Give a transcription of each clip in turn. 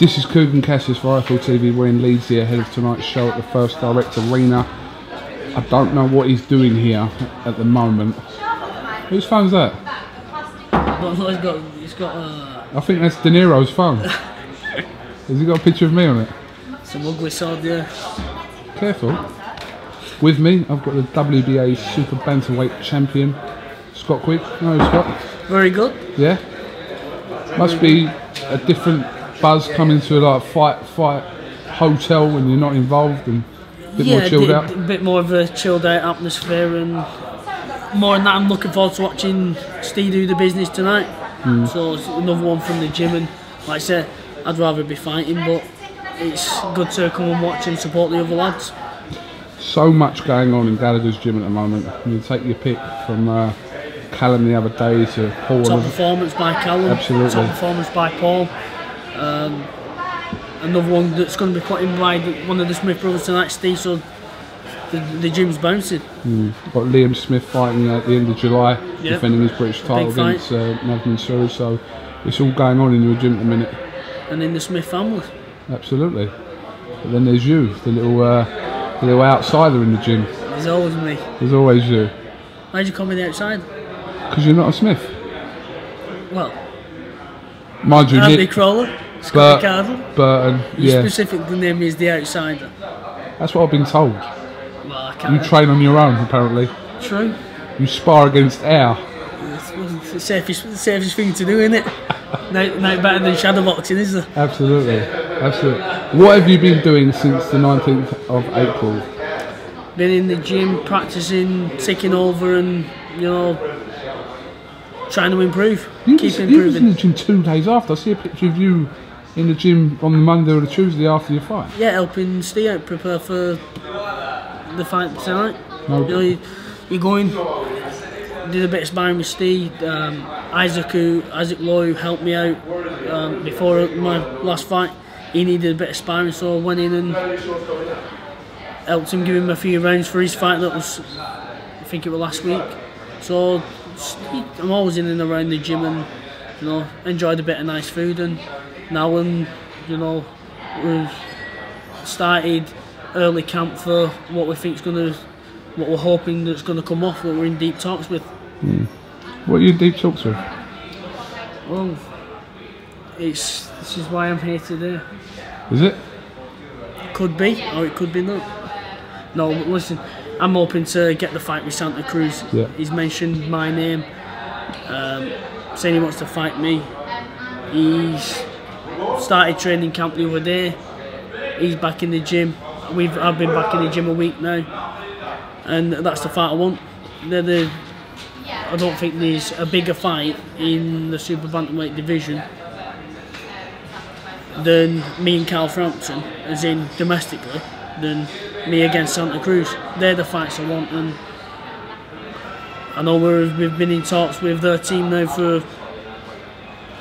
This is Quigg and Cassius for IFL TV. We're in Leeds here ahead of tonight's show at the First Direct Arena. I don't know what he's doing here at the moment. Whose phone's that? He's got I think that's De Niro's phone. Has he got a picture of me on it? some ugly sword, yeah. Careful. With me, I've got the WBA Super Bantamweight Champion, Scott Quigg. No, Scott. Very good. Yeah? Must be a different buzz coming to a fight hotel when you're not involved and a bit more chilled out. A bit more of a chilled out atmosphere, and more than that, I'm looking forward to watching Steve do the business tonight. So it's another one from the gym, and like I said, I'd rather be fighting, but it's good to come and watch and support the other lads. So much going on in Gallagher's gym at the moment. You take your pick from Callum the other day to Paul. Top performance by Callum. Absolutely. Top performance by Paul. Another one that's going to be put in by one of the Smith brothers tonight, Steve. So the gym's bouncing. Got Liam Smith fighting at the end of July, defending his British title against Navin Suri. So it's all going on in your gym at the minute. And in the Smith family. Absolutely. But then there's you, the little outsider in the gym. There's always me. There's always you. Why'd you call me the outsider? Because you're not a Smith. Well, mind you, Andy Crawler, Scott Cardle. Burton, You specifically named me as the outsider. That's what I've been told. Well, I can't. You train on your own, apparently. True. You spar against air. It's the safest thing to do, isn't it? no better than shadowboxing, is there? Absolutely, absolutely. What have you been doing since the 19th of April? Been in the gym, practicing, ticking over, and trying to improve. Keep improving. You was in the gym 2 days after. I see a picture of you in the gym on the Monday or the Tuesday after your fight. Yeah, helping Steve out prepare for the fight tonight. No. You go in, did a bit of sparring with Steve. Isaac Loy, who helped me out before my last fight, he needed a bit of sparring, so I went in and helped him, give him a few rounds for his fight that was, I think it was last week. So I'm always in and around the gym, and enjoyed a bit of nice food. And now when we've started early camp for what we think's what we're hoping that's gonna come off, what we're in deep talks with. What are you in deep talks with? Well, this is why I'm here today. Is it? Could be, or it could be not. No, but listen, I'm hoping to get the fight with Santa Cruz. Yeah. He's mentioned my name, saying he wants to fight me. He's started training camp the other day. He's back in the gym. I've been back in the gym a week now, and that's the fight I want. I don't think there's a bigger fight in the super bantamweight division than me and Carl Frampton, as in domestically, than me against Santa Cruz. They're the fights I want, and I know we've been in talks with their team now for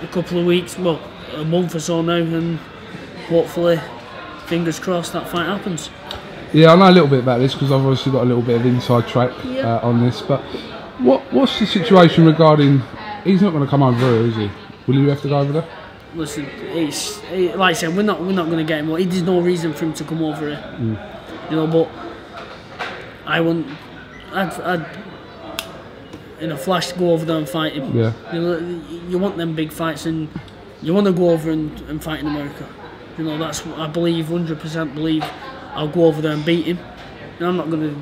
a couple of weeks, well, a month or so now, and hopefully, fingers crossed, that fight happens. Yeah, I know a little bit about this because I've obviously got a little bit of inside track on this. But what's the situation regarding? He's not going to come over here, is he? Will you have to go over there? Listen, like I said, we're not going to get him. There's no reason for him to come over here. But I'd in a flash go over there and fight him. Yeah. You want them big fights, and you want to go over and fight in America. That's what I believe, 100% believe. I'll go over there and beat him. I'm not going to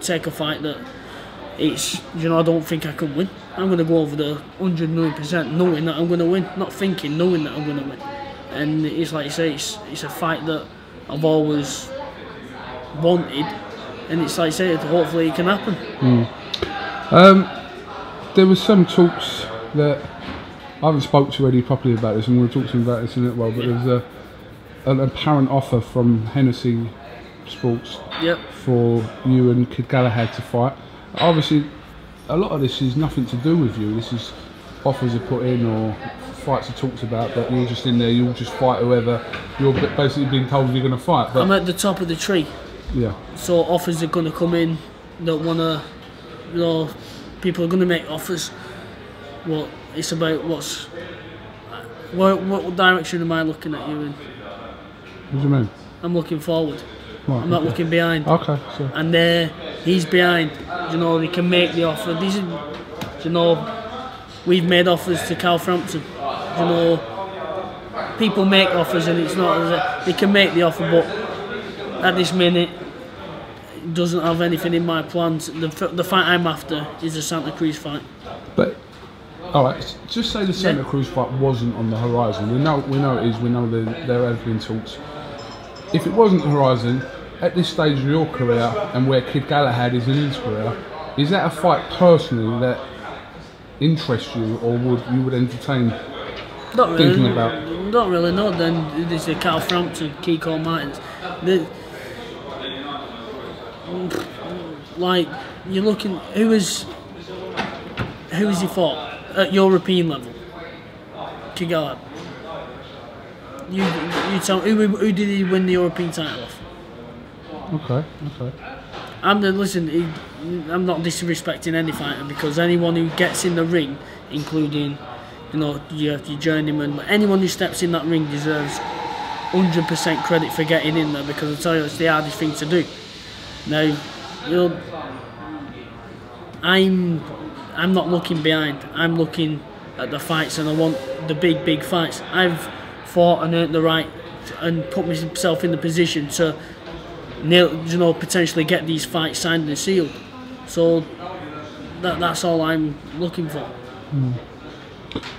take a fight that I don't think I can win. I'm going to go over there 109% knowing that I'm going to win, not thinking, knowing that I'm going to win. And it's like you say, it's a fight that I've always wanted, and it's like you say, hopefully it can happen. There was some talks that I haven't spoke to Eddie properly about this, and we'll talk to him about this in a little while, but there was an apparent offer from Hennessy Sports for you and Kid Galahad to fight. Obviously, a lot of this is nothing to do with you. This is offers are put in or fights are talked about, but you're just in there, you'll just fight whoever. You're basically being told you're going to fight. But I'm at the top of the tree. Yeah. So offers are going to come in that want to, people are going to make offers. It's about what's What direction am I looking at you in? What do you mean? I'm looking forward. Right, I'm not looking behind. Okay, so. And he's behind. You know, they can make the offer. These are, you know, we've made offers to Southampton. You know, people make offers and it's not as they can make the offer, but at this minute, it doesn't have anything in my plans. The fight I'm after is a Santa Cruz fight. But alright, just say the Santa Cruz fight wasn't on the horizon. We know it is. We know there have been talks. If it wasn't the horizon, at this stage of your career and where Kid Galahad is in his career, is that a fight personally that interests you, or you would entertain thinking about? Don't really know. Then there's the Southampton, Kiko Martins. Like you're looking, who has he fought at European level? Kid Galahad. You tell me, who did he win the European title off? Okay. I'm not disrespecting any fighter, because anyone who gets in the ring, including, you know, your journeyman, anyone who steps in that ring deserves 100% credit for getting in there, because I tell you, it's the hardest thing to do. Now, you know, I'm not looking behind. I'm looking at the fights, and I want the big fights. I've fought and earned the right and put myself in the position to, you know, potentially get these fights signed and sealed. So that's all I'm looking for.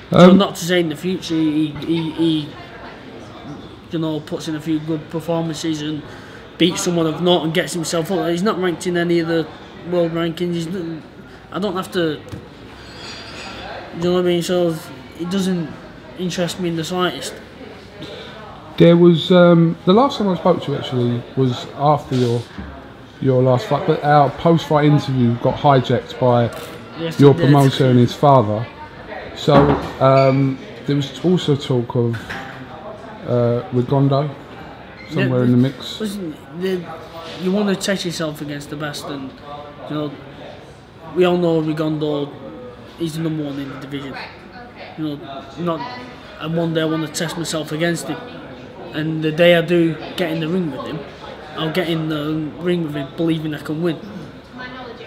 So not to say in the future he you know, puts in a few good performances and beats someone of note and gets himself up. He's not ranked in any of the world rankings. I don't have to, you know what I mean? So it doesn't interest me in the slightest. There was the last time I spoke to you actually was after your last fight, but our post-fight interview got hijacked by your promoter and his father. So there was also talk of Rigondo somewhere in the mix. Listen, you want to test yourself against the best, and you know, we all know Rigondo is the number one in the division. You know, and one day I want to test myself against him. And the day I do get in the ring with him, I'll get in the ring with him believing I can win.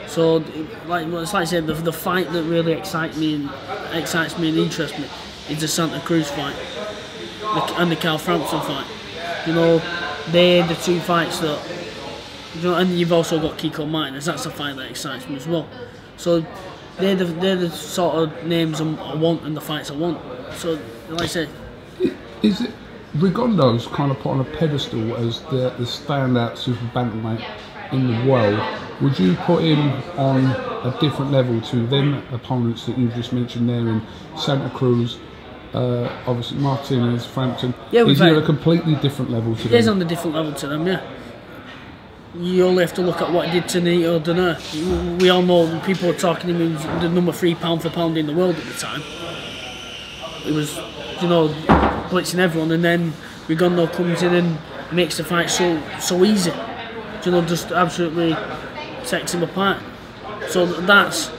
So, it's like I said, the fight that really excites me and interests me is the Santa Cruz fight and the Southampton fight. You know, they're the two fights that, you know, and you've also got Kiko Martins. That's a fight that excites me as well. So they're the sort of names I want and the fights I want. So, like I said, is it? Rigondo's kind of put on a pedestal as the standout super bantamweight in the world. Would you put him on a different level to them opponents that you've just mentioned there in Santa Cruz, obviously Martinez, Frampton? Yeah, is he at a completely different level to them? He's on a different level to them, yeah. You only have to look at what he did to Nito Donaire. We all know people were talking him, he was the number 3 pound for pound in the world at the time. It was, you know, blitzing everyone, and then Rigondo comes in and makes the fight so easy. You know, just absolutely takes him apart. So that's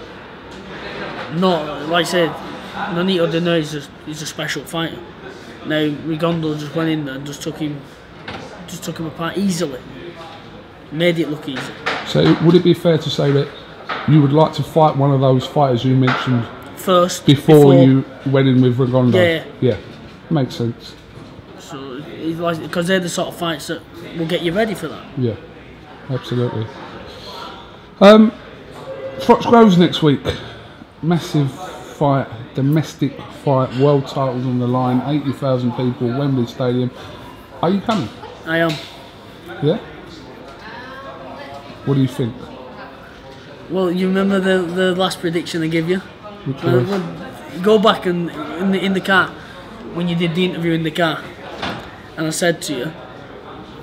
not, like I said, Nito Donaire is a special fighter. Now Rigondo just went in there and just took him apart easily. Made it look easy. So would it be fair to say that you would like to fight one of those fighters you mentioned first before you went in with Rigondo? Yeah. Makes sense. So, because they're the sort of fights that will get you ready for that. Yeah, absolutely. Froch GROVES next week. Massive fight, domestic fight, world titles on the line, 80,000 people, Wembley Stadium. Are you coming? I am. Yeah? What do you think? Well, you remember the last prediction I gave you? Which was? Go back and in the car, when you did the interview in the car, and I said to you,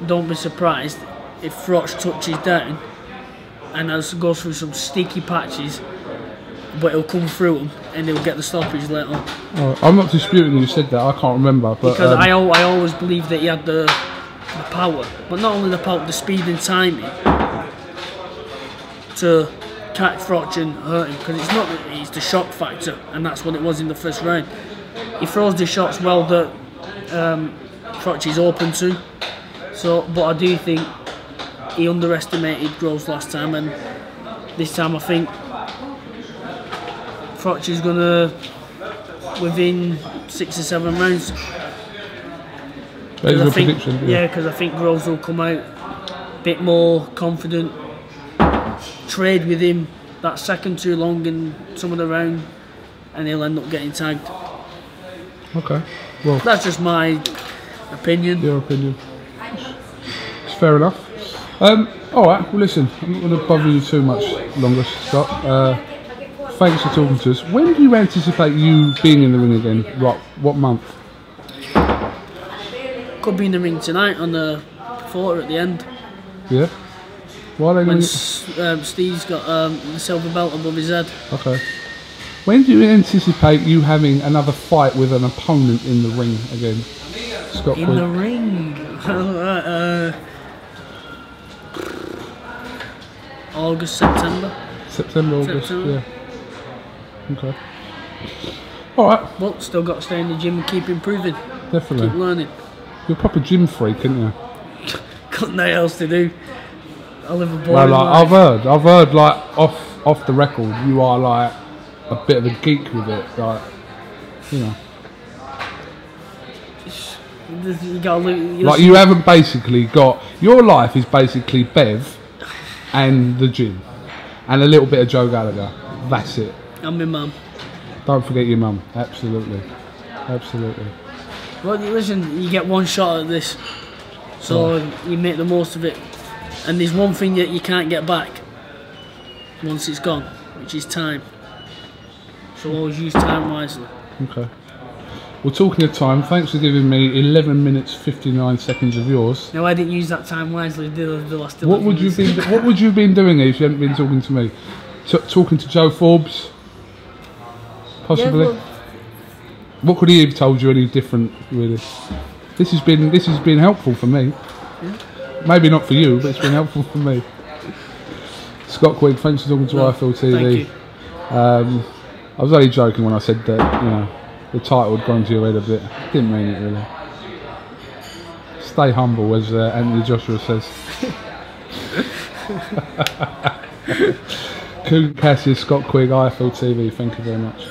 don't be surprised if Froch touches down and goes through some sticky patches, but he'll come through them and he'll get the stoppage later on. Oh, I'm not disputing you said that, I can't remember. But, because I always believed that he had the power, but not only the power, the speed and timing to catch Froch and hurt him, because it's the shock factor, and that's what it was in the first round. he throws the shots well that Froch is open to. So, but I do think he underestimated Groves last time, and this time I think Froch is gonna within 6 or 7 rounds. That is your prediction. Yeah, because I think Groves will come out a bit more confident, trade with him that second too long in some of the round, and he'll end up getting tagged. Okay, well, that's just my opinion. Your opinion. It's fair enough. All right. Well, listen, I'm not going to bother you too much longer, Scott. Thanks for talking to us. When do you anticipate you being in the ring again? What month? Could be in the ring tonight on the photo at the end. Yeah. Why are they when Steve's got the silver belt above his head. Okay. When do you anticipate you having another fight with an opponent in the ring again, Scott? In the ring. August, September. September, August. Yeah. Okay. All right. But still got to stay in the gym and keep improving. Definitely. Keep learning. You're a proper gym freak, aren't you? Got nothing else to do. I live a boring life. I've heard like off the record, you are like a bit of a geek with it, like, you know. You gotta like you haven't basically got, your life is basically Bev and the gym and a little bit of Joe Gallagher. That's it. And my mum. Don't forget your mum. Absolutely. Absolutely. Well, listen, you get one shot at this, so you make the most of it. And there's one thing that you can't get back once it's gone, which is time. So always use time wisely. Okay. Well, talking of time, thanks for giving me 11 minutes 59 seconds of yours. No, I didn't use that time wisely. What would you have been doing if you hadn't been talking to me? Talking to Joe Forbes? Possibly. Yeah, well, what could he have told you any different, really? This has been helpful for me. Yeah. Maybe not for you, but it's been helpful for me. Scott Quigg, thanks for talking to IFL TV. Thank you. I was only joking when I said that, you know, the title had gone to your head a bit. Didn't mean it, really. Stay humble, as Anthony Joshua says. Cassius, Scott Quigg, IFL TV, thank you very much.